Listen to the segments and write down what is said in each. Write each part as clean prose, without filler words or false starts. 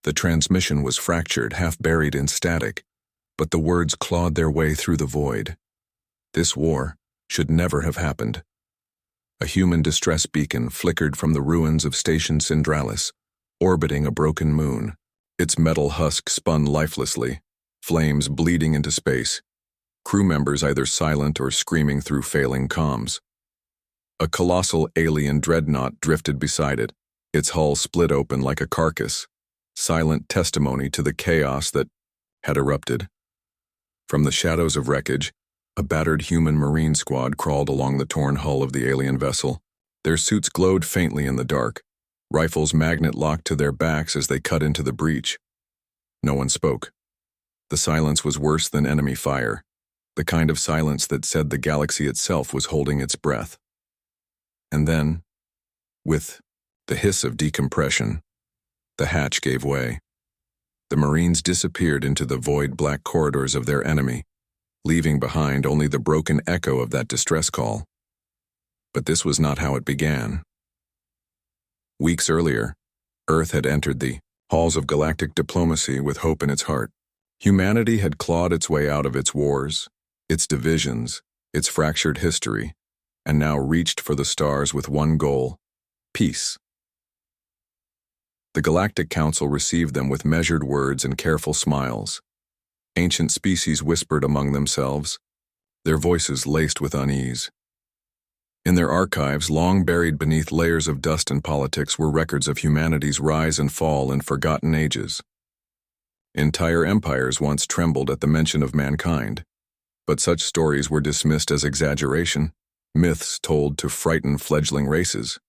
The transmission was fractured, half buried in static, but the words clawed their way through the void. This war should never have happened. A human distress beacon flickered from the ruins of Station Syndralis, orbiting a broken moon. Its metal husk spun lifelessly, flames bleeding into space, crew members either silent or screaming through failing comms. A colossal alien dreadnought drifted beside it, its hull split open like a carcass, silent testimony to the chaos that had erupted. From the shadows of wreckage, a battered human marine squad crawled along the torn hull of the alien vessel. Their suits glowed faintly in the dark, rifles magnet-locked to their backs as they cut into the breach. No one spoke. The silence was worse than enemy fire, the kind of silence that said the galaxy itself was holding its breath. And then, with the hiss of decompression, the hatch gave way. The Marines disappeared into the void black corridors of their enemy, leaving behind only the broken echo of that distress call. But this was not how it began. Weeks earlier, Earth had entered the halls of galactic diplomacy with hope in its heart. Humanity had clawed its way out of its wars, its divisions, its fractured history, and now reached for the stars with one goal: peace. The Galactic Council received them with measured words and careful smiles. Ancient species whispered among themselves, their voices laced with unease. In their archives, long buried beneath layers of dust and politics, were records of humanity's rise and fall in forgotten ages. Entire empires once trembled at the mention of mankind, but such stories were dismissed as exaggeration, myths told to frighten fledgling races.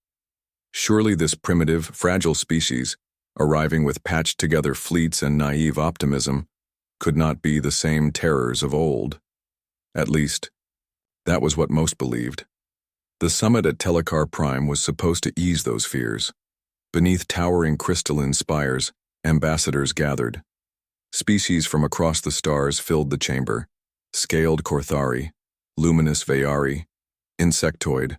Surely this primitive, fragile species, arriving with patched-together fleets and naive optimism, could not be the same terrors of old. At least, that was what most believed. The summit at Telekar Prime was supposed to ease those fears. Beneath towering crystalline spires, ambassadors gathered. Species from across the stars filled the chamber: scaled Korthari, luminous Vayari, insectoid,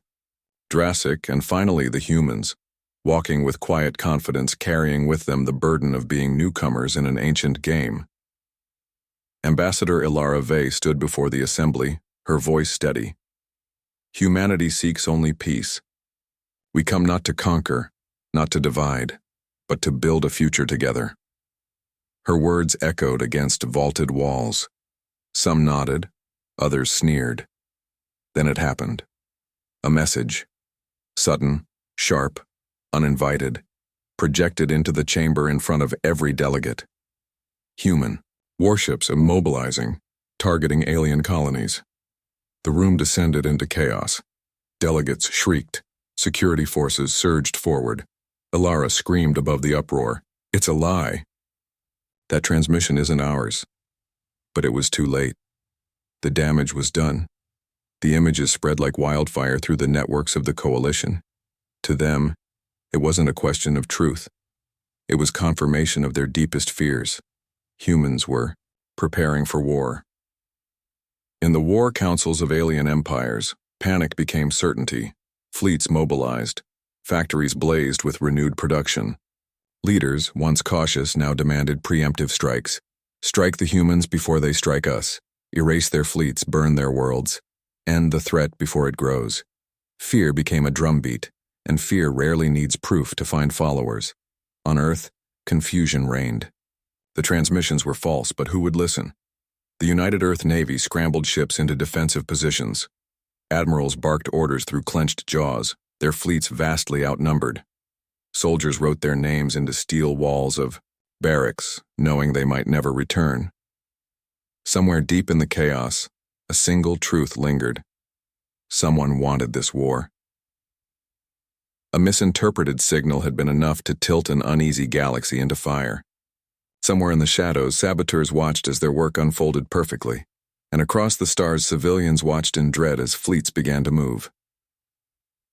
Drassic, and finally the humans, walking with quiet confidence, carrying with them the burden of being newcomers in an ancient game. Ambassador Ilara Vey stood before the assembly, her voice steady. Humanity seeks only peace. We come not to conquer, not to divide, but to build a future together. Her words echoed against vaulted walls. Some nodded, others sneered. Then it happened. A message, sudden, sharp, uninvited, projected into the chamber in front of every delegate. Human. Warships immobilizing, targeting alien colonies. The room descended into chaos. Delegates shrieked. Security forces surged forward. Ilara screamed above the uproar. It's a lie. That transmission isn't ours. But it was too late. The damage was done. The images spread like wildfire through the networks of the coalition. To them, it wasn't a question of truth. It was confirmation of their deepest fears. Humans were preparing for war. In the war councils of alien empires, panic became certainty. Fleets mobilized. Factories blazed with renewed production. Leaders, once cautious, now demanded preemptive strikes. Strike the humans before they strike us. Erase their fleets, burn their worlds. End the threat before it grows. Fear became a drumbeat, and fear rarely needs proof to find followers. On Earth, confusion reigned. The transmissions were false, but who would listen? The United Earth Navy scrambled ships into defensive positions. Admirals barked orders through clenched jaws, their fleets vastly outnumbered. Soldiers wrote their names into steel walls of barracks, knowing they might never return. Somewhere deep in the chaos, a single truth lingered. Someone wanted this war. A misinterpreted signal had been enough to tilt an uneasy galaxy into fire. Somewhere in the shadows, saboteurs watched as their work unfolded perfectly, and across the stars, civilians watched in dread as fleets began to move.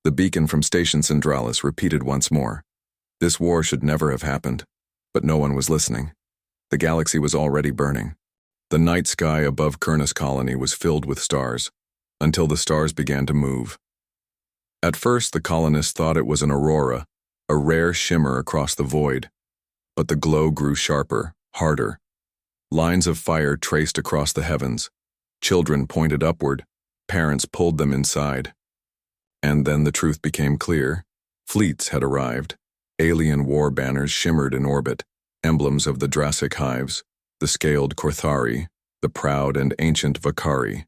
The beacon from Station Syndralis repeated once more. This war should never have happened, but no one was listening. The galaxy was already burning. The night sky above Kernus Colony was filled with stars, until the stars began to move. At first, the colonists thought it was an aurora, a rare shimmer across the void. But the glow grew sharper, harder. Lines of fire traced across the heavens. Children pointed upward. Parents pulled them inside. And then the truth became clear. Fleets had arrived. Alien war banners shimmered in orbit, emblems of the Drassic hives, the scaled Korthari, the proud and ancient Vakari.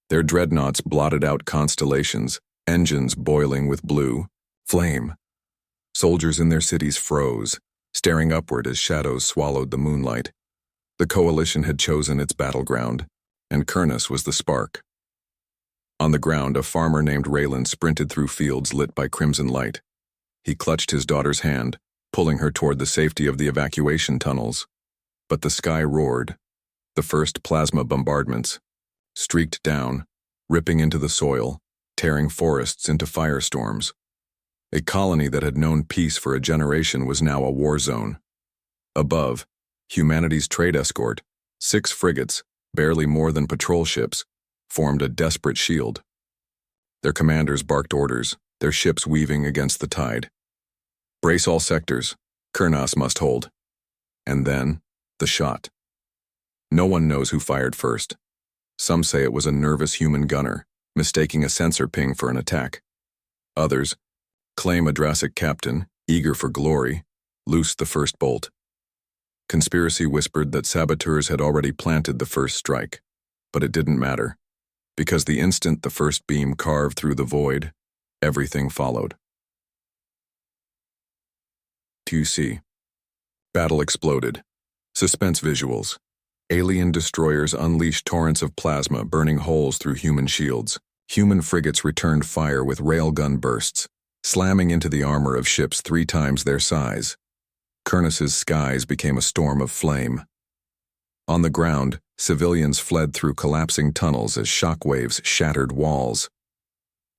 Their dreadnoughts blotted out constellations, engines boiling with blue flame. Soldiers in their cities froze, staring upward as shadows swallowed the moonlight. The coalition had chosen its battleground, and Kurnus was the spark. On the ground, a farmer named Raylan sprinted through fields lit by crimson light. He clutched his daughter's hand, pulling her toward the safety of the evacuation tunnels. But the sky roared. The first plasma bombardments streaked down, ripping into the soil, tearing forests into firestorms. A colony that had known peace for a generation was now a war zone. Above, humanity's trade escort, 6 frigates, barely more than patrol ships, formed a desperate shield. Their commanders barked orders, their ships weaving against the tide. Brace all sectors, Kurnus must hold. And then, the shot. No one knows who fired first. Some say it was a nervous human gunner, mistaking a sensor ping for an attack. Others claim a Drassic captain, eager for glory, loosed the first bolt. Conspiracy whispered that saboteurs had already planted the first strike, but it didn't matter, because the instant the first beam carved through the void, everything followed. 2C. Battle exploded. Suspense visuals. Alien destroyers unleashed torrents of plasma, burning holes through human shields. Human frigates returned fire with railgun bursts, slamming into the armor of ships 3 times their size. Kurnus's skies became a storm of flame. On the ground, civilians fled through collapsing tunnels as shockwaves shattered walls.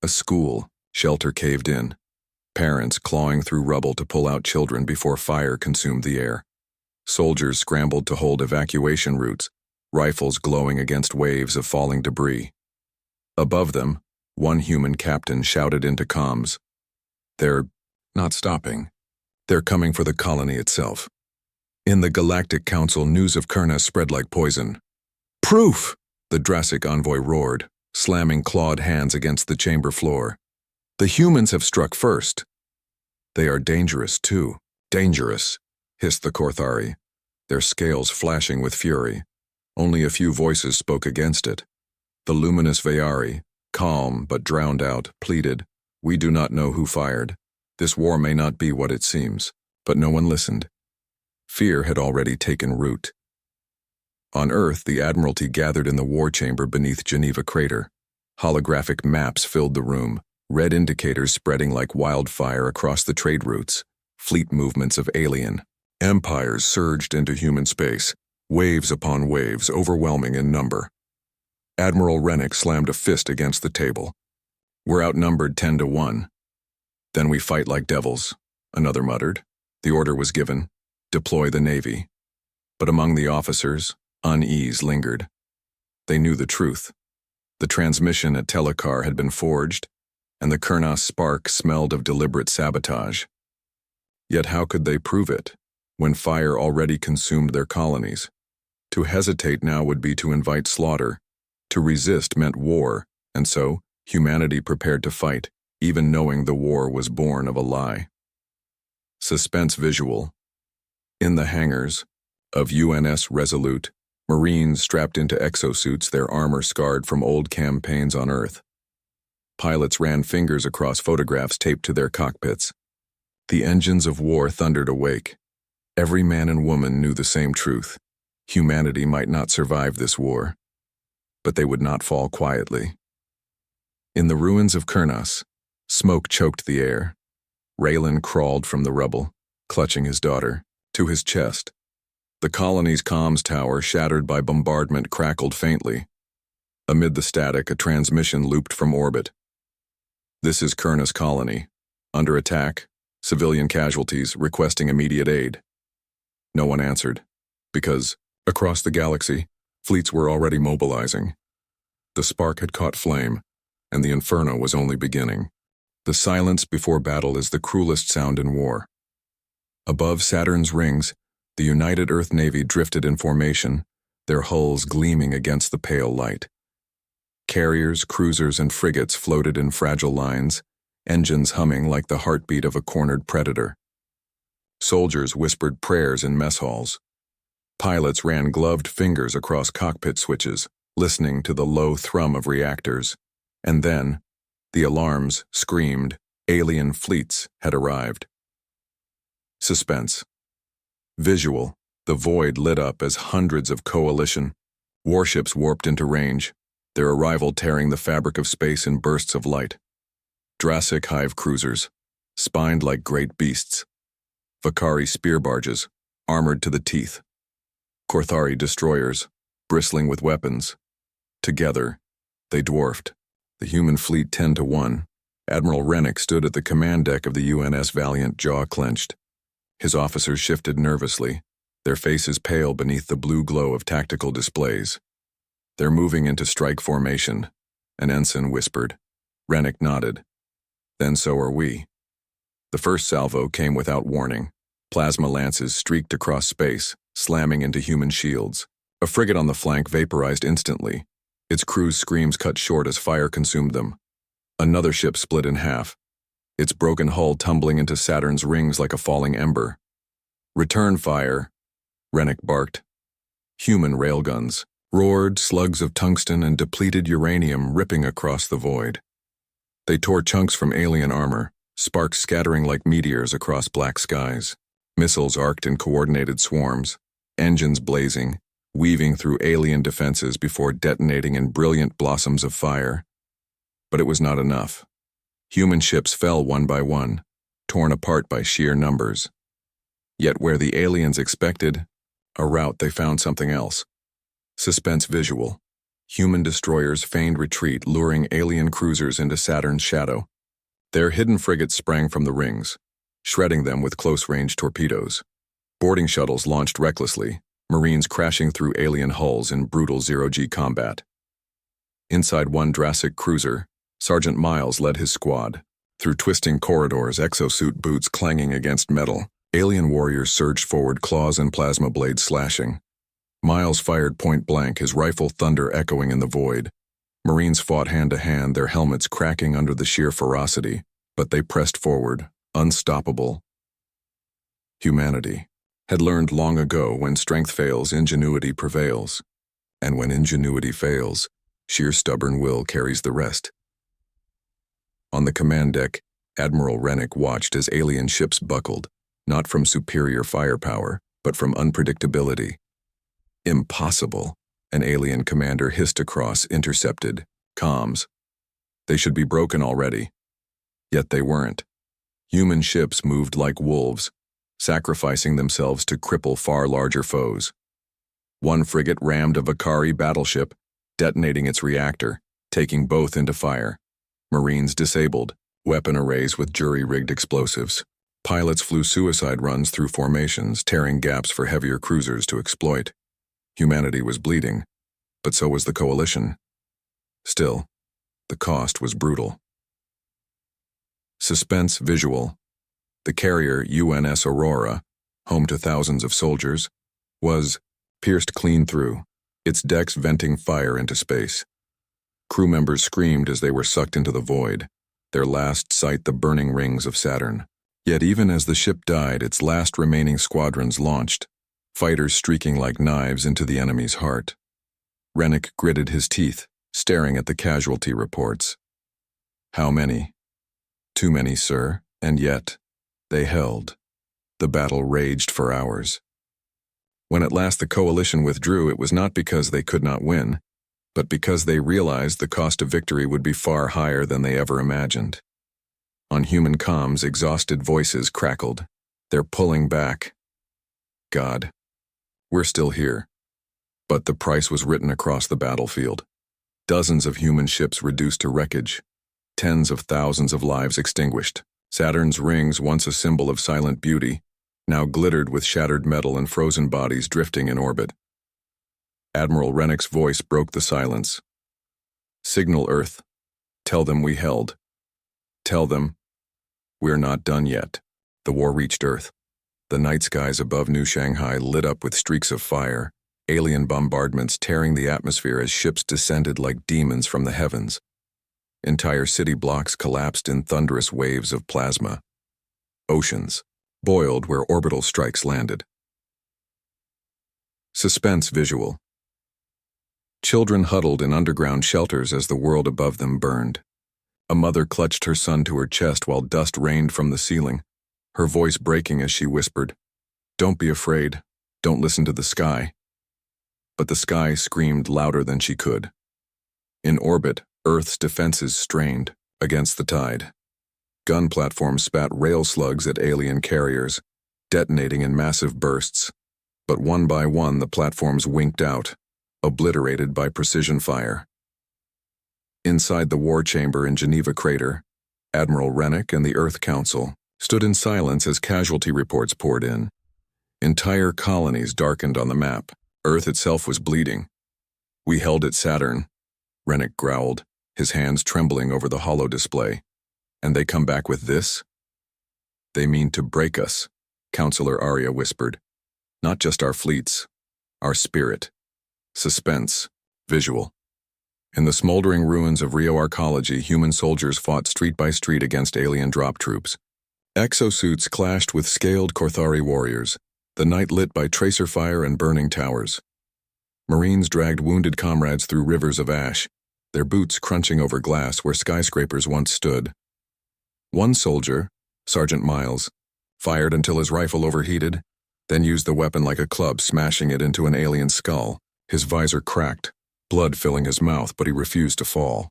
A school shelter caved in, parents clawing through rubble to pull out children before fire consumed the air. Soldiers scrambled to hold evacuation routes, rifles glowing against waves of falling debris. Above them, one human captain shouted into comms, "They're not stopping. They're coming for the colony itself." In the Galactic Council, news of Kurnus spread like poison. "Proof!" the Drassic envoy roared, slamming clawed hands against the chamber floor. "The humans have struck first." "They are dangerous, too." "Dangerous," hissed the Korthari, their scales flashing with fury. Only a few voices spoke against it. The luminous Vayari, calm but drowned out, pleaded, "We do not know who fired. This war may not be what it seems." But no one listened. Fear had already taken root. On Earth, the Admiralty gathered in the war chamber beneath Geneva Crater. Holographic maps filled the room, red indicators spreading like wildfire across the trade routes. Fleet movements of alien empires surged into human space, waves upon waves, overwhelming in number. Admiral Rennick slammed a fist against the table. "We're outnumbered 10-1. "Then we fight like devils," another muttered. The order was given, "Deploy the Navy." But among the officers, unease lingered. They knew the truth. The transmission at Telekar had been forged, and the Kurnus spark smelled of deliberate sabotage. Yet how could they prove it, when fire already consumed their colonies? To hesitate now would be to invite slaughter. To resist meant war, and so humanity prepared to fight, even knowing the war was born of a lie. Suspense visual. In the hangars of UNS Resolute, Marines strapped into exosuits, their armor scarred from old campaigns on Earth. Pilots ran fingers across photographs taped to their cockpits. The engines of war thundered awake. Every man and woman knew the same truth. Humanity might not survive this war, but they would not fall quietly. In the ruins of Kurnus, smoke choked the air. Raylan crawled from the rubble, clutching his daughter, to his chest. The colony's comms tower, shattered by bombardment, crackled faintly. Amid the static, a transmission looped from orbit. "This is Kurnus colony. Under attack. Civilian casualties, requesting immediate aid." No one answered, because, across the galaxy, fleets were already mobilizing. The spark had caught flame, and the inferno was only beginning. The silence before battle is the cruelest sound in war. Above Saturn's rings, the United Earth Navy drifted in formation, their hulls gleaming against the pale light. Carriers, cruisers, and frigates floated in fragile lines, engines humming like the heartbeat of a cornered predator. Soldiers whispered prayers in mess halls. Pilots ran gloved fingers across cockpit switches, listening to the low thrum of reactors. And then, the alarms screamed, alien fleets had arrived. Suspense. Visual. The void lit up as hundreds of coalition warships warped into range, their arrival tearing the fabric of space in bursts of light. Drassic hive cruisers, spined like great beasts. Vakari spear barges, armored to the teeth. Korthari destroyers, bristling with weapons. Together, they dwarfed the human fleet 10-1. Admiral Rennick stood at the command deck of the UNS Valiant, jaw clenched. His officers shifted nervously, their faces pale beneath the blue glow of tactical displays. "They're moving into strike formation," an ensign whispered. Rennick nodded. "Then so are we." The first salvo came without warning. Plasma lances streaked across space, slamming into human shields. A frigate on the flank vaporized instantly, its crew's screams cut short as fire consumed them. Another ship split in half, its broken hull tumbling into Saturn's rings like a falling ember. "Return fire," Rennick barked. Human railguns roared, slugs of tungsten and depleted uranium ripping across the void. They tore chunks from alien armor, sparks scattering like meteors across black skies. Missiles arced in coordinated swarms, engines blazing, weaving through alien defenses before detonating in brilliant blossoms of fire. But it was not enough. Human ships fell one by one, torn apart by sheer numbers. Yet where the aliens expected a rout, they found something else. Suspense visual. Human destroyers feigned retreat, luring alien cruisers into Saturn's shadow. Their hidden frigates sprang from the rings, shredding them with close-range torpedoes. Boarding shuttles launched recklessly, Marines crashing through alien hulls in brutal zero-G combat. Inside one Drassic cruiser, Sergeant Miles led his squad. Through twisting corridors, exosuit boots clanging against metal, alien warriors surged forward, claws and plasma blades slashing. Miles fired point blank, his rifle thunder echoing in the void. Marines fought hand-to-hand, their helmets cracking under the sheer ferocity, but they pressed forward, unstoppable. Humanity had learned long ago, when strength fails, ingenuity prevails. And when ingenuity fails, sheer stubborn will carries the rest. On the command deck, Admiral Rennick watched as alien ships buckled, not from superior firepower, but from unpredictability. "Impossible," an alien commander hissed across intercepted comms. They should be broken already. Yet they weren't. Human ships moved like wolves, sacrificing themselves to cripple far larger foes. One frigate rammed a Vakari battleship, detonating its reactor, taking both into fire. Marines disabled, weapon arrays with jury-rigged explosives. Pilots flew suicide runs through formations, tearing gaps for heavier cruisers to exploit. Humanity was bleeding, but so was the coalition. Still, the cost was brutal. Suspense visual. The carrier UNS Aurora, home to thousands of soldiers, was pierced clean through, its decks venting fire into space. Crew members screamed as they were sucked into the void, their last sight the burning rings of Saturn. Yet even as the ship died, its last remaining squadrons launched, fighters streaking like knives into the enemy's heart. Rennick gritted his teeth, staring at the casualty reports. How many? Too many, sir, and yet they held. The battle raged for hours. When at last the coalition withdrew, it was not because they could not win, but because they realized the cost of victory would be far higher than they ever imagined. On human comms, exhausted voices crackled. "They're pulling back. God, we're still here." But the price was written across the battlefield. Dozens of human ships reduced to wreckage. Tens of thousands of lives extinguished. Saturn's rings, once a symbol of silent beauty, now glittered with shattered metal and frozen bodies drifting in orbit. Admiral Rennick's voice broke the silence. "Signal Earth. Tell them we held. Tell them we're not done yet." The war reached Earth. The night skies above New Shanghai lit up with streaks of fire, alien bombardments tearing the atmosphere as ships descended like demons from the heavens. Entire city blocks collapsed in thunderous waves of plasma. Oceans boiled where orbital strikes landed. Suspense visual. Children huddled in underground shelters as the world above them burned. A mother clutched her son to her chest while dust rained from the ceiling, her voice breaking as she whispered, "Don't be afraid. Don't listen to the sky." But the sky screamed louder than she could. In orbit, Earth's defenses strained against the tide. Gun platforms spat rail slugs at alien carriers, detonating in massive bursts. But one by one the platforms winked out, obliterated by precision fire. Inside the war chamber in Geneva Crater, Admiral Rennick and the Earth Council stood in silence as casualty reports poured in. Entire colonies darkened on the map. Earth itself was bleeding. "We held at Saturn," Rennick growled, his hands trembling over the holo display. "And they come back with this?" "They mean to break us," Counselor Arya whispered. "Not just our fleets, our spirit." Suspense visual. In the smoldering ruins of Rio Arcology, human soldiers fought street by street against alien drop troops. Exosuits clashed with scaled Korthari warriors, the night lit by tracer fire and burning towers. Marines dragged wounded comrades through rivers of ash, their boots crunching over glass where skyscrapers once stood. One soldier, Sergeant Miles, fired until his rifle overheated, then used the weapon like a club, smashing it into an alien skull. His visor cracked, blood filling his mouth, but he refused to fall.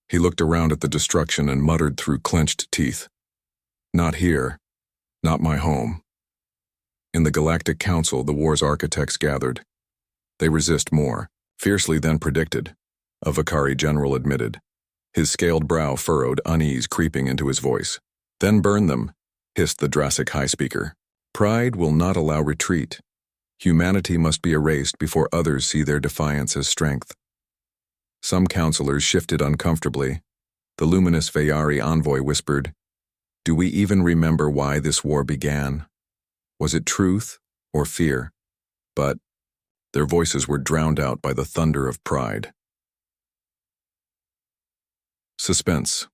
He looked around at the destruction and muttered through clenched teeth, "Not here. Not my home." In the Galactic Council, the war's architects gathered. "They resist more, fiercely than predicted," a Vakari general admitted, his scaled brow furrowed, unease creeping into his voice. "Then burn them," hissed the Drassic High Speaker. "Pride will not allow retreat. Humanity must be erased before others see their defiance as strength." Some counselors shifted uncomfortably. The luminous Vayari envoy whispered, "Do we even remember why this war began? Was it truth or fear?" But their voices were drowned out by the thunder of pride. Suspense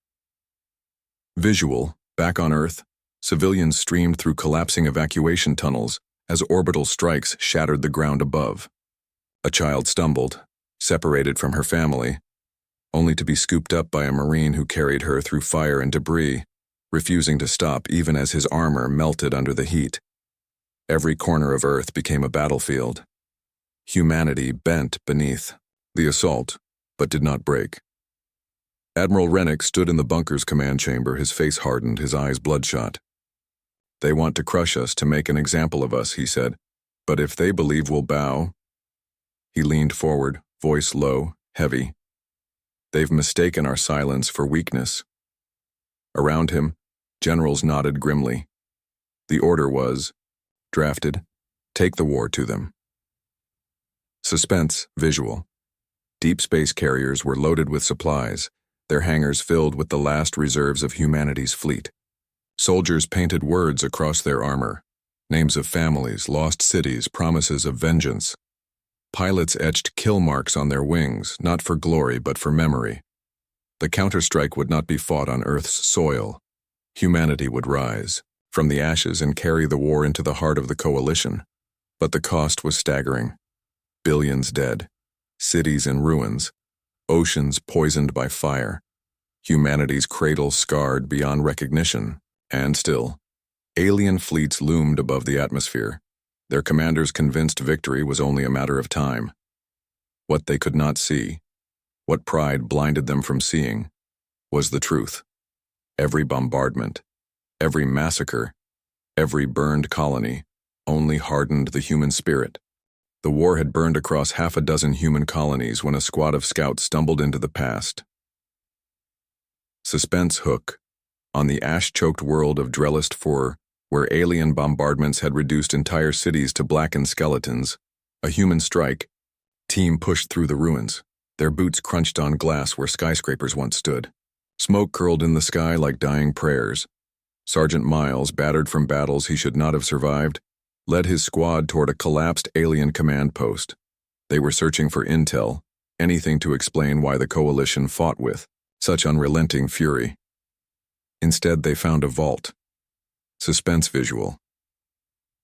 visual. Back on Earth, civilians streamed through collapsing evacuation tunnels as orbital strikes shattered the ground above. A child stumbled, separated from her family, only to be scooped up by a Marine who carried her through fire and debris, refusing to stop even as his armor melted under the heat. Every corner of Earth became a battlefield. Humanity bent beneath the assault, but did not break. Admiral Rennick stood in the bunker's command chamber, his face hardened, his eyes bloodshot. "They want to crush us, to make an example of us," he said. "But if they believe we'll bow—" He leaned forward, voice low, heavy. "They've mistaken our silence for weakness." Around him, generals nodded grimly. The order was, drafted, "Take the war to them." Suspense visual. Deep space carriers were loaded with supplies, their hangars filled with the last reserves of humanity's fleet. Soldiers painted words across their armor, names of families, lost cities, promises of vengeance. Pilots etched kill marks on their wings, not for glory but for memory. The counterstrike would not be fought on Earth's soil. Humanity would rise from the ashes and carry the war into the heart of the coalition. But the cost was staggering. Billions dead, cities in ruins, oceans poisoned by fire, humanity's cradle scarred beyond recognition. And still, alien fleets loomed above the atmosphere, their commanders convinced victory was only a matter of time. What they could not see, what pride blinded them from seeing, was the truth. Every bombardment, every massacre, every burned colony only hardened the human spirit. The war had burned across half a dozen human colonies when a squad of scouts stumbled into the past. Suspense hook. On the ash-choked world of Drellist 4, where alien bombardments had reduced entire cities to blackened skeletons, a human strike, team pushed through the ruins, their boots crunched on glass where skyscrapers once stood. Smoke curled in the sky like dying prayers. Sergeant Miles, battered from battles he should not have survived, led his squad toward a collapsed alien command post. They were searching for intel, anything to explain why the coalition fought with such unrelenting fury. Instead, they found a vault. Suspense visual.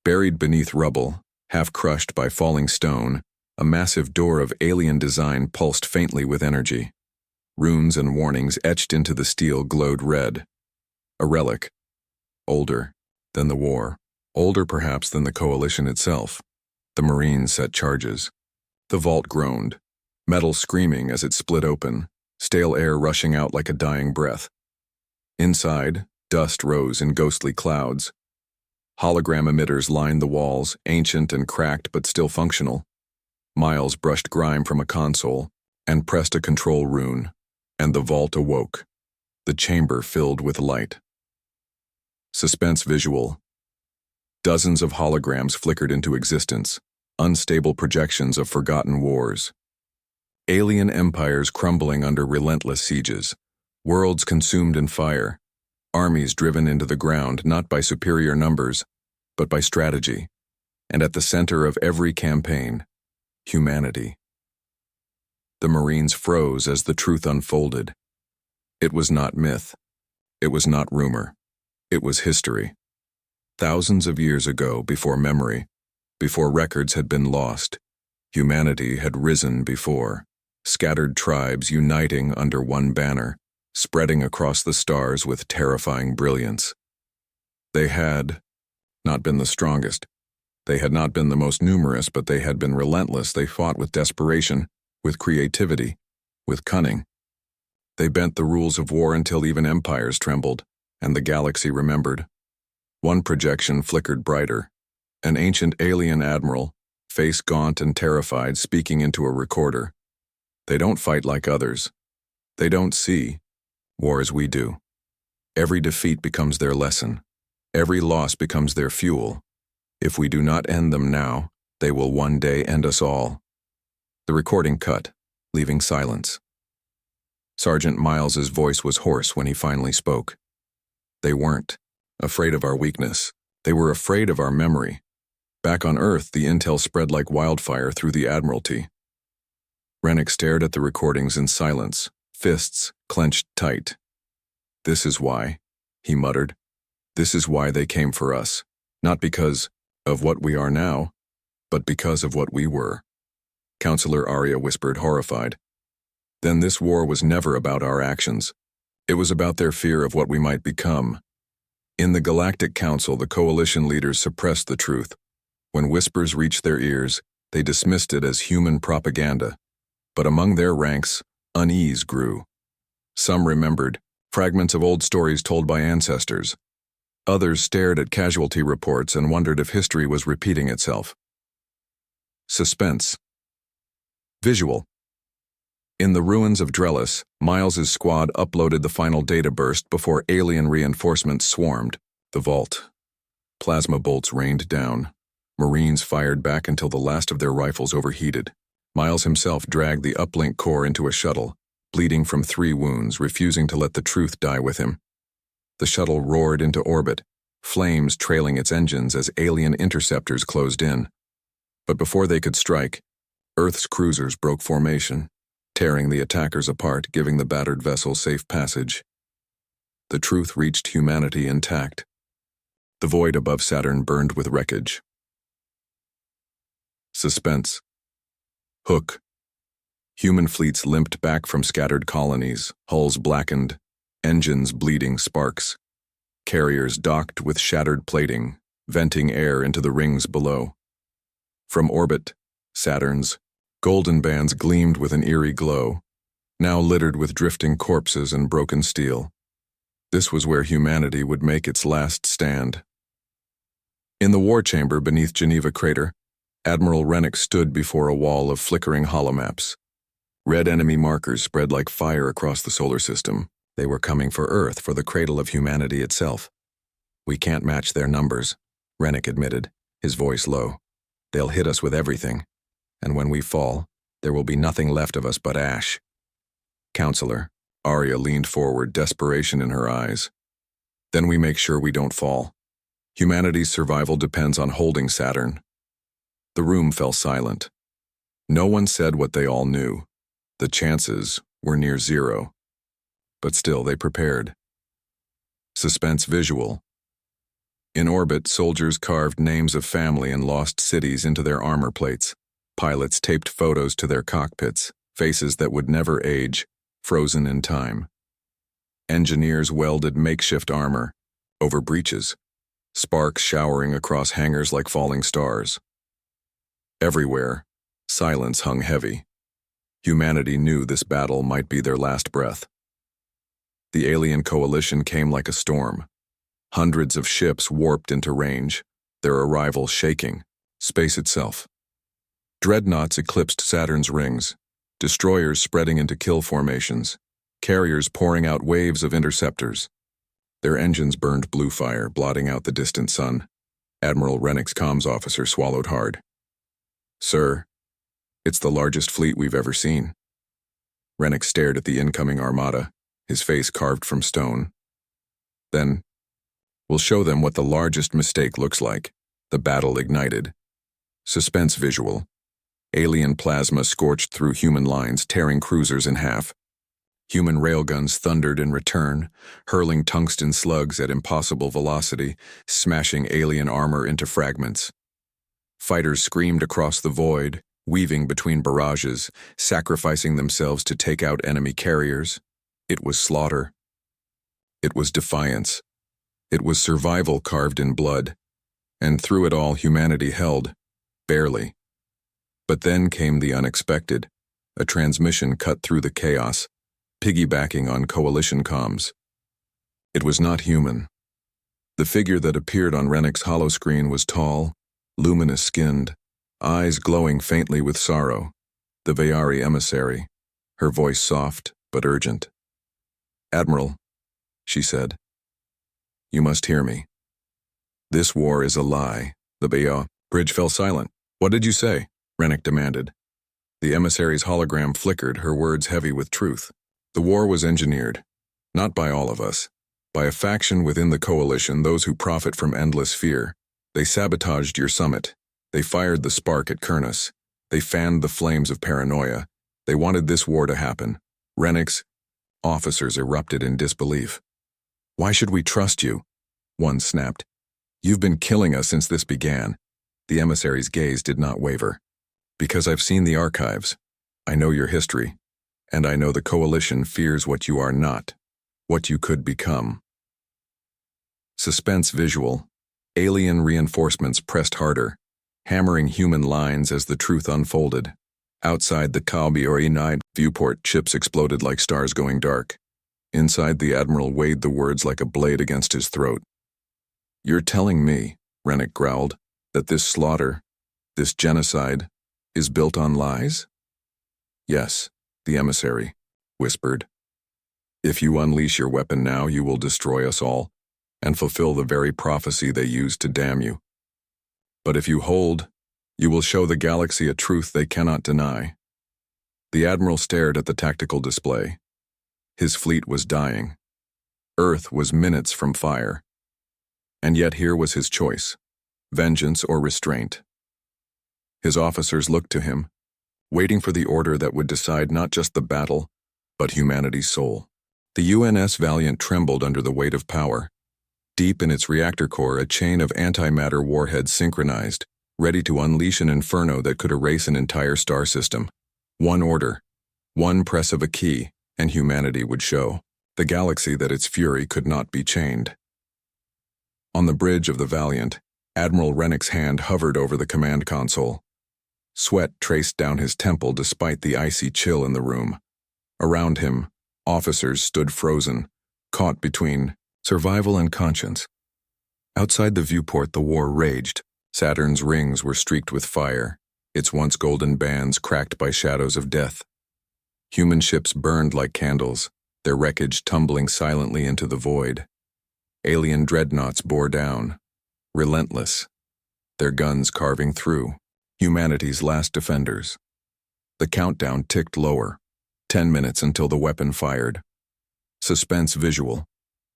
Buried beneath rubble, half crushed by falling stone, a massive door of alien design pulsed faintly with energy. Runes and warnings etched into the steel glowed red. A relic. Older than the war. Older perhaps than the coalition itself. The Marines set charges. The vault groaned, metal screaming as it split open, stale air rushing out like a dying breath. Inside, dust rose in ghostly clouds. Hologram emitters lined the walls, ancient and cracked but still functional. Miles brushed grime from a console and pressed a control rune, and the vault awoke. The chamber filled with light. Suspense visual. Dozens of holograms flickered into existence, unstable projections of forgotten wars. Alien empires crumbling under relentless sieges, worlds consumed in fire, armies driven into the ground not by superior numbers, but by strategy, and at the center of every campaign, humanity. The Marines froze as the truth unfolded. It was not myth. It was not rumor. It was history. Thousands of years ago, before memory, before records had been lost, humanity had risen before, scattered tribes uniting under one banner, spreading across the stars with terrifying brilliance. They had not been the strongest. They had not been the most numerous, but they had been relentless. They fought with desperation, with creativity, with cunning. They bent the rules of war until even empires trembled, and the galaxy remembered. One projection flickered brighter. An ancient alien admiral, face gaunt and terrified, speaking into a recorder. They don't fight like others. They don't see war as we do. Every defeat becomes their lesson. Every loss becomes their fuel. If we do not end them now, they will one day end us all. The recording cut, leaving silence. Sergeant Miles's voice was hoarse when he finally spoke. They weren't afraid of our weakness. They were afraid of our memory. Back on Earth, the intel spread like wildfire through the Admiralty. Rennick stared at the recordings in silence, fists clenched tight. "This is why," he muttered. "This is why they came for us. Not because of what we are now, but because of what we were." Counselor Arya whispered, horrified. "Then this war was never about our actions. It was about their fear of what we might become." In the Galactic Council, the coalition leaders suppressed the truth. When whispers reached their ears, they dismissed it as human propaganda. But among their ranks, unease grew. Some remembered fragments of old stories told by ancestors. Others stared at casualty reports and wondered if history was repeating itself. Suspense. Visual. In the ruins of Drellis, Miles's squad uploaded the final data burst before alien reinforcements swarmed the vault. Plasma bolts rained down. Marines fired back until the last of their rifles overheated. Miles himself dragged the uplink core into a shuttle, bleeding from 3 wounds, refusing to let the truth die with him. The shuttle roared into orbit, flames trailing its engines as alien interceptors closed in. But before they could strike, Earth's cruisers broke formation, tearing the attackers apart, giving the battered vessel safe passage. The truth reached humanity intact. The void above Saturn burned with wreckage. Suspense. Hook. Human fleets limped back from scattered colonies, hulls blackened, engines bleeding sparks. Carriers docked with shattered plating, venting air into the rings below. From orbit, Saturn's golden bands gleamed with an eerie glow, now littered with drifting corpses and broken steel. This was where humanity would make its last stand. In the war chamber beneath Geneva Crater, Admiral Rennick stood before a wall of flickering holomaps. Red enemy markers spread like fire across the solar system. They were coming for Earth, for the cradle of humanity itself. "We can't match their numbers," Rennick admitted, his voice low. "They'll hit us with everything. And when we fall, there will be nothing left of us but ash." "Counselor," Arya leaned forward, desperation in her eyes. Then we make sure we don't fall. Humanity's survival depends on holding Saturn. The room fell silent. No one said what they all knew. The chances were near zero. But still, they prepared. Suspense visual. In orbit, soldiers carved names of family and lost cities into their armor plates. Pilots taped photos to their cockpits, faces that would never age, frozen in time. Engineers welded makeshift armor over breaches, sparks showering across hangars like falling stars. Everywhere, silence hung heavy. Humanity knew this battle might be their last breath. The alien coalition came like a storm. Hundreds of ships warped into range, their arrival shaking space itself. Dreadnoughts eclipsed Saturn's rings, destroyers spreading into kill formations, carriers pouring out waves of interceptors. Their engines burned blue fire, blotting out the distant sun. Admiral Rennick's comms officer swallowed hard. "Sir, it's the largest fleet we've ever seen." Rennick stared at the incoming armada, his face carved from stone. "Then, we'll show them what the largest mistake looks like." The battle ignited. Suspense visual. Alien plasma scorched through human lines, tearing cruisers in half. Human railguns thundered in return, hurling tungsten slugs at impossible velocity, smashing alien armor into fragments. Fighters screamed across the void, weaving between barrages, sacrificing themselves to take out enemy carriers. It was slaughter. It was defiance. It was survival carved in blood. And through it all, humanity held, barely. But then came the unexpected. A transmission cut through the chaos, piggybacking on coalition comms. It was not human. The figure that appeared on Rennick's holoscreen was tall, luminous-skinned, eyes glowing faintly with sorrow. The Vayari emissary, her voice soft but urgent. "Admiral," she said, "you must hear me. This war is a lie." The bridge fell silent. "What did you say?" Rennick demanded. The emissary's hologram flickered, her words heavy with truth. "The war was engineered, not by all of us, by a faction within the coalition, those who profit from endless fear. They sabotaged your summit. They fired the spark at Kurnus. They fanned the flames of paranoia. They wanted this war to happen." Rennick's officers erupted in disbelief. "Why should we trust you?" one snapped. "You've been killing us since this began." The emissary's gaze did not waver. "Because I've seen the archives. I know your history. And I know the coalition fears what you are not, what you could become." Suspense visual. Alien reinforcements pressed harder, hammering human lines as the truth unfolded. Outside the Kalbi-Orinide viewport, chips exploded like stars going dark. Inside, the Admiral weighed the words like a blade against his throat. "You're telling me," Rennick growled, "that this slaughter, this genocide, is built on lies?" "Yes," the emissary whispered. "If you unleash your weapon now, you will destroy us all, and fulfill the very prophecy they used to damn you. But if you hold, you will show the galaxy a truth they cannot deny." The Admiral stared at the tactical display. His fleet was dying. Earth was minutes from fire. And yet here was his choice: vengeance or restraint. His officers looked to him, waiting for the order that would decide not just the battle, but humanity's soul. The UNS Valiant trembled under the weight of power. Deep in its reactor core, a chain of antimatter warheads synchronized, ready to unleash an inferno that could erase an entire star system. One order, one press of a key, and humanity would show the galaxy that its fury could not be chained. On the bridge of the Valiant, Admiral Rennick's hand hovered over the command console. Sweat traced down his temple despite the icy chill in the room. Around him, officers stood frozen, caught between survival and conscience. Outside the viewport, the war raged. Saturn's rings were streaked with fire, its once golden bands cracked by shadows of death. Human ships burned like candles, their wreckage tumbling silently into the void. Alien dreadnoughts bore down, relentless, their guns carving through humanity's last defenders. The countdown ticked lower, 10 minutes until the weapon fired. Suspense visual.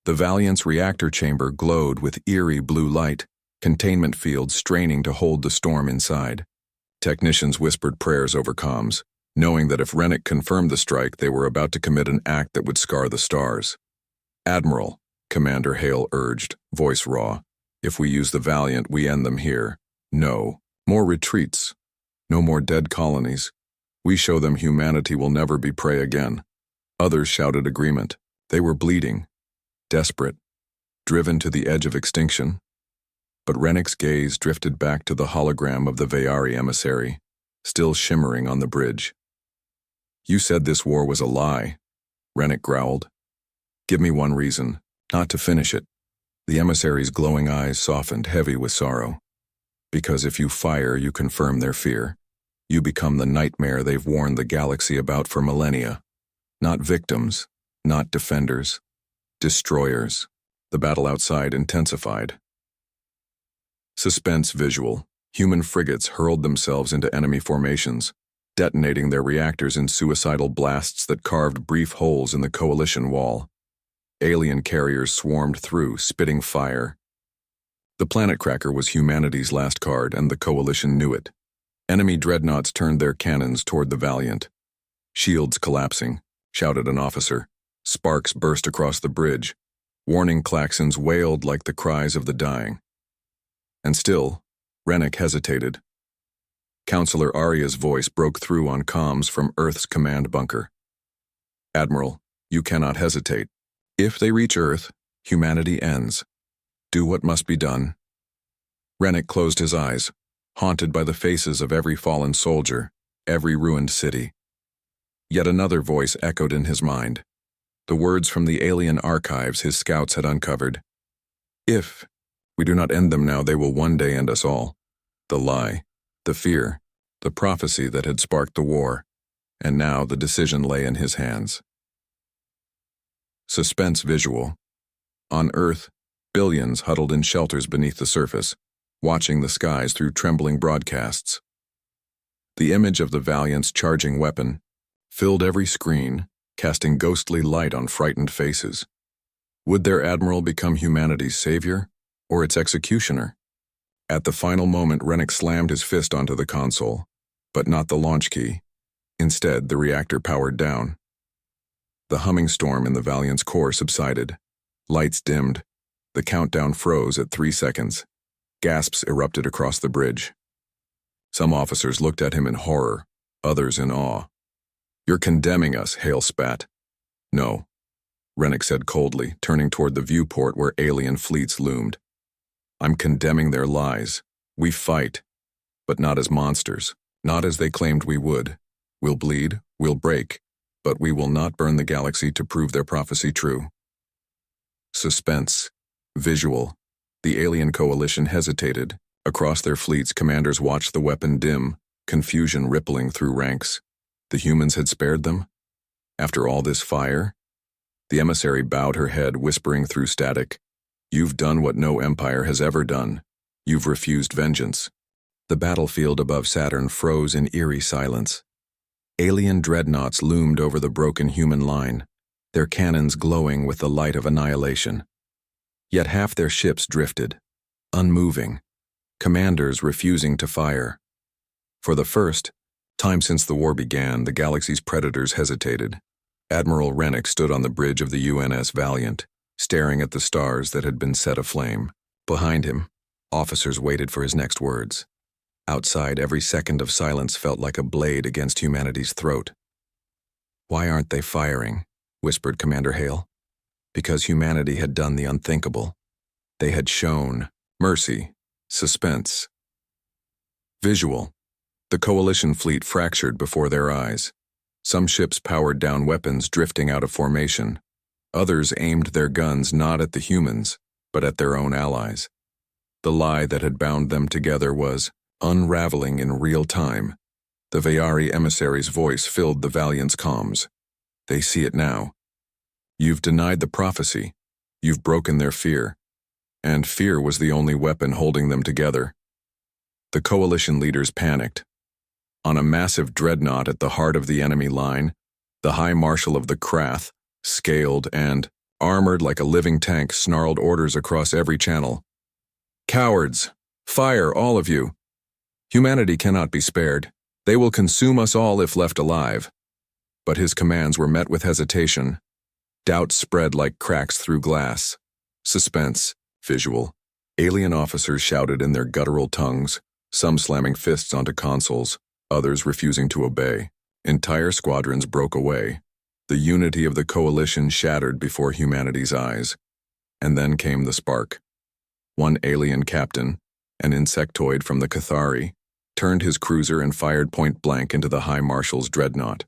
The Valiant's reactor chamber glowed with eerie blue light, containment fields straining to hold the storm inside. Technicians whispered prayers over comms, knowing that if Rennick confirmed the strike, they were about to commit an act that would scar the stars. "Admiral," Commander Hale urged, voice raw, "if we use the Valiant, we end them here. No more retreats. No more dead colonies. We show them humanity will never be prey again." Others shouted agreement. They were bleeding, desperate, driven to the edge of extinction. But Rennick's gaze drifted back to the hologram of the Vayari emissary, still shimmering on the bridge. "You said this war was a lie," Rennick growled. "Give me one reason, not to finish it." The emissary's glowing eyes softened, heavy with sorrow. "Because if you fire, you confirm their fear. You become the nightmare they've warned the galaxy about for millennia. Not victims, not defenders, destroyers." The battle outside intensified. Suspense visual. Human frigates hurled themselves into enemy formations, detonating their reactors in suicidal blasts that carved brief holes in the coalition wall. Alien carriers swarmed through, spitting fire. The planet cracker was humanity's last card, and the coalition knew it. Enemy dreadnoughts turned their cannons toward the Valiant. "Shields collapsing," shouted an officer. Sparks burst across the bridge. Warning klaxons wailed like the cries of the dying. And still, Rennick hesitated. Counselor Arya's voice broke through on comms from Earth's command bunker. "Admiral, you cannot hesitate. If they reach Earth, humanity ends. Do what must be done." Rennick closed his eyes, haunted by the faces of every fallen soldier, every ruined city. Yet another voice echoed in his mind. The words from the alien archives his scouts had uncovered. "If we do not end them now, they will one day end us all." The lie, the fear, the prophecy that had sparked the war, and now the decision lay in his hands. Suspense visual. On Earth, billions huddled in shelters beneath the surface, watching the skies through trembling broadcasts. The image of the Valiant's charging weapon filled every screen, casting ghostly light on frightened faces. Would their admiral become humanity's savior, or its executioner? At the final moment, Rennick slammed his fist onto the console, but not the launch key. Instead, the reactor powered down. The humming storm in the Valiant's core subsided. Lights dimmed. The countdown froze at 3 seconds. Gasps erupted across the bridge. Some officers looked at him in horror, others in awe. "You're condemning us," Hale spat. "No," Rennick said coldly, turning toward the viewport where alien fleets loomed. "I'm condemning their lies. We fight, but not as monsters, not as they claimed we would. We'll bleed, we'll break, but we will not burn the galaxy to prove their prophecy true." Suspense. Visual. The alien coalition hesitated. Across their fleets, commanders watched the weapon dim, confusion rippling through ranks. The humans had spared them? After all this fire? The emissary bowed her head, whispering through static, "You've done what no empire has ever done. You've refused vengeance." The battlefield above Saturn froze in eerie silence. Alien dreadnoughts loomed over the broken human line, their cannons glowing with the light of annihilation. Yet half their ships drifted, unmoving, commanders refusing to fire. For the first time since the war began, the galaxy's predators hesitated. Admiral Rennick stood on the bridge of the UNS Valiant, staring at the stars that had been set aflame. Behind him, officers waited for his next words. Outside, every second of silence felt like a blade against humanity's throat. "Why aren't they firing?" whispered Commander Hale. Because humanity had done the unthinkable. They had shown mercy, suspense. Visual. The coalition fleet fractured before their eyes. Some ships powered down weapons drifting out of formation. Others aimed their guns not at the humans, but at their own allies. The lie that had bound them together was unraveling in real time. The Vayari emissary's voice filled the Valiant's comms. "They see it now. You've denied the prophecy. You've broken their fear. And fear was the only weapon holding them together." The coalition leaders panicked. On a massive dreadnought at the heart of the enemy line, the High Marshal of the Krath, scaled and armored like a living tank, snarled orders across every channel. Cowards! Fire, all of you! Humanity cannot be spared. They will consume us all if left alive. But his commands were met with hesitation. Doubt spread like cracks through glass. Suspense, visual. Alien officers shouted in their guttural tongues, some slamming fists onto consoles, others refusing to obey. Entire squadrons broke away. The unity of the coalition shattered before humanity's eyes. And then came the spark. One alien captain, an insectoid from the Cathari, turned his cruiser and fired point blank into the High Marshal's dreadnought.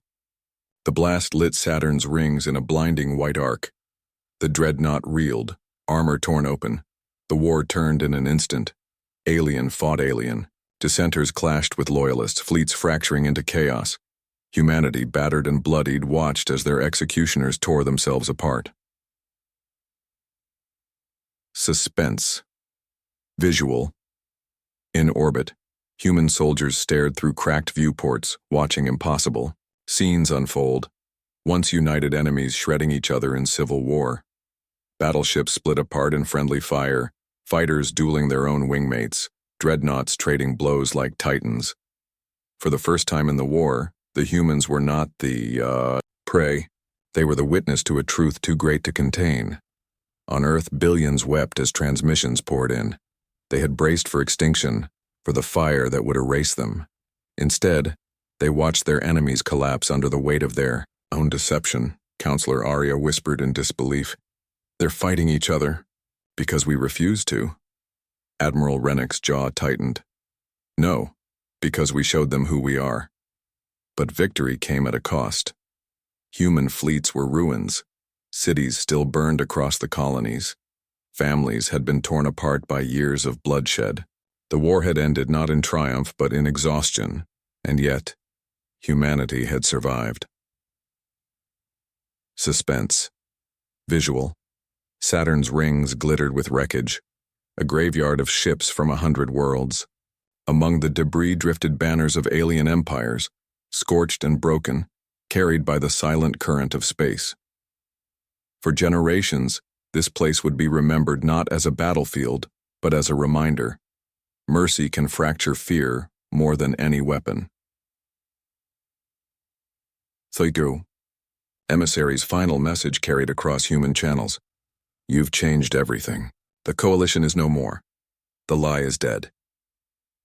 The blast lit Saturn's rings in a blinding white arc. The dreadnought reeled, armor torn open. The war turned in an instant. Alien fought alien. Dissenters clashed with loyalists, fleets fracturing into chaos. Humanity, battered and bloodied, watched as their executioners tore themselves apart. Suspense. Visual. In orbit, human soldiers stared through cracked viewports, watching impossible. Scenes unfold. Once united enemies shredding each other in civil war. Battleships split apart in friendly fire, fighters dueling their own wingmates, dreadnoughts trading blows like titans. For the first time in the war, the humans were not the, prey. They were the witness to a truth too great to contain. On Earth, billions wept as transmissions poured in. They had braced for extinction, for the fire that would erase them. Instead, they watched their enemies collapse under the weight of their own deception, Counselor Arya whispered in disbelief. They're fighting each other because we refuse to. Admiral Rennick's jaw tightened. No, because we showed them who we are. But victory came at a cost. Human fleets were ruins. Cities still burned across the colonies. Families had been torn apart by years of bloodshed. The war had ended not in triumph but in exhaustion, and yet, humanity had survived. Suspense. Visual. Saturn's rings glittered with wreckage, a graveyard of ships from 100 worlds. Among the debris drifted banners of alien empires, scorched and broken, carried by the silent current of space. For generations, this place would be remembered not as a battlefield, but as a reminder. Mercy can fracture fear more than any weapon. Thoigu. Emissary's final message carried across human channels. You've changed everything. The coalition is no more. The lie is dead.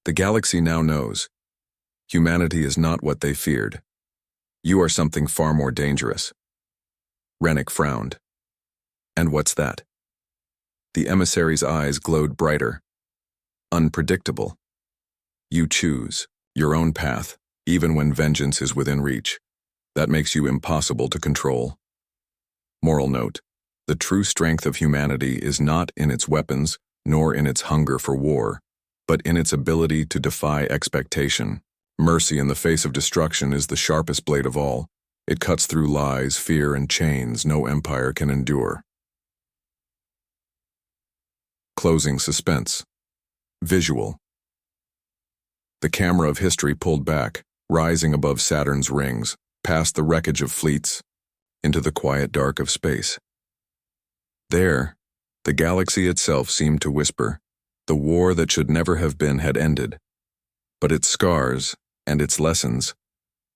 The galaxy now knows. Humanity is not what they feared. You are something far more dangerous. Rennick frowned. And what's that? The emissary's eyes glowed brighter. Unpredictable. You choose your own path, even when vengeance is within reach. That makes you impossible to control. Moral note: the true strength of humanity is not in its weapons, nor in its hunger for war, but in its ability to defy expectation. Mercy in the face of destruction is the sharpest blade of all. It cuts through lies, fear, and chains no empire can endure. Closing suspense. Visual. The camera of history pulled back, rising above Saturn's rings, past the wreckage of fleets, into the quiet dark of space. There, the galaxy itself seemed to whisper, the war that should never have been had ended, but its scars and its lessons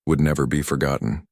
would never be forgotten.